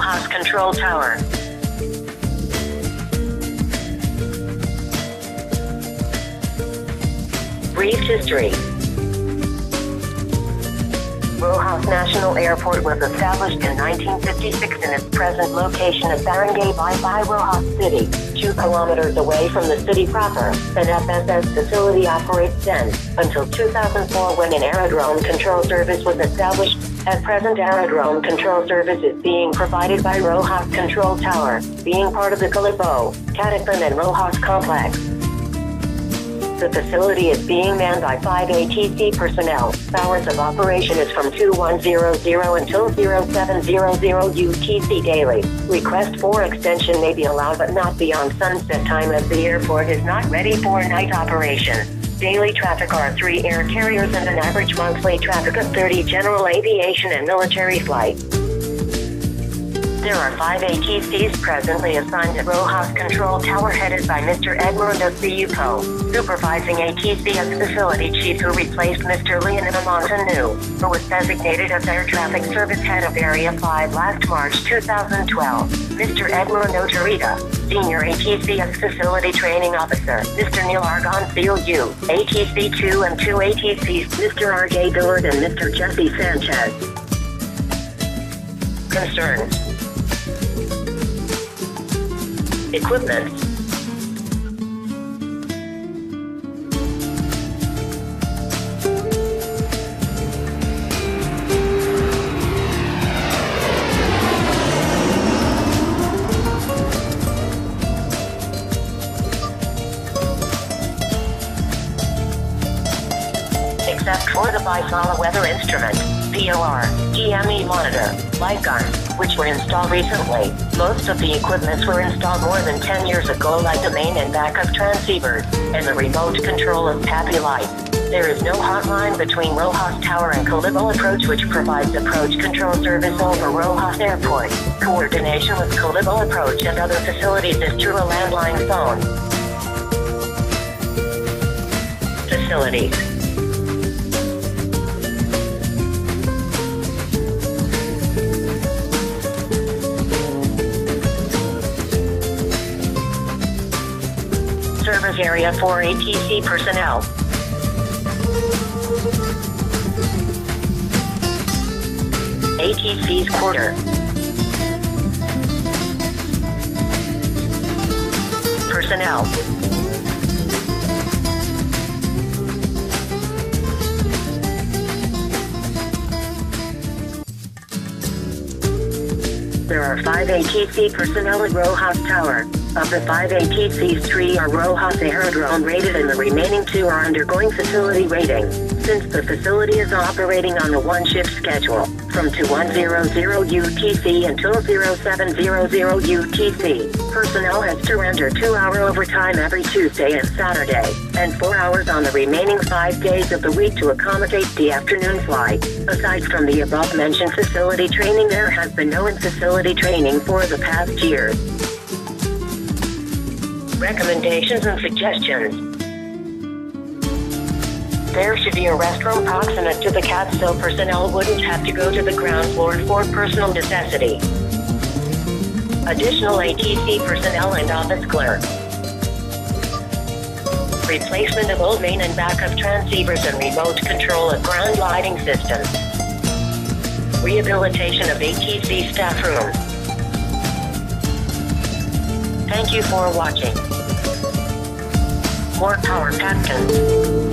House Control Tower. Brief history. Rojas National Airport was established in 1956 in its present location at Barangay Baybay, Rojas City, 2 kilometers away from the city proper. An FSS facility operates then, until 2004 when an aerodrome control service was established. At present, aerodrome control service is being provided by Rojas Control Tower, being part of the Calibo, Caticlan and Rojas complex. The facility is being manned by 5 ATC personnel. Hours of operation is from 2100 until 0700 UTC daily. Request for extension may be allowed but not beyond sunset time as the airport is not ready for night operation. Daily traffic are 3 air carriers and an average monthly traffic of 30 general aviation and military flights. There are 5 ATCs presently assigned at Rojas Control Tower headed by Mr. Edmundo Ciupo, supervising ATC as facility chief who replaced Mr. Leonardo Montanu, who was designated as air traffic service head of Area 5 last March 2012. Mr. Edmundo Tarita, senior ATC as facility training officer. Mr. Neil Argoncillo, ATC 2 and 2 ATCs, Mr. R.J. Billard and Mr. Jesse Sanchez. Concerns. Equipment. Except for the Bisola weather instrument, VOR, EME monitor, light gun, which were installed recently. Most of the equipments were installed more than 10 years ago, like the main and backup transceivers, and the remote control of PAPI lights. There is no hotline between Rojas Tower and Calibo Approach, which provides approach control service over Rojas Airport. Coordination with Calibo Approach and other facilities is through a landline phone. Facilities. Service area for ATC personnel. ATC's quarter. Personnel. There are 5 ATC personnel at Rojas Tower. Of the 5 ATCs, 3 are Rojas Aerodrome rated and the remaining 2 are undergoing facility rating. Since the facility is operating on a 1-shift schedule, from 2100 UTC until 0700 UTC, personnel has to render 2-hour overtime every Tuesday and Saturday, and 4 hours on the remaining 5 days of the week to accommodate the afternoon flight. Aside from the above-mentioned facility training, there has been no in-facility training for the past year. Recommendations and suggestions. There should be a restroom proximate to the cab so personnel wouldn't have to go to the ground floor for personal necessity. Additional ATC personnel and office clerks. Replacement of old main and backup transceivers and remote control of ground lighting systems. Rehabilitation of ATC staff rooms. Thank you for watching. More power, Captain.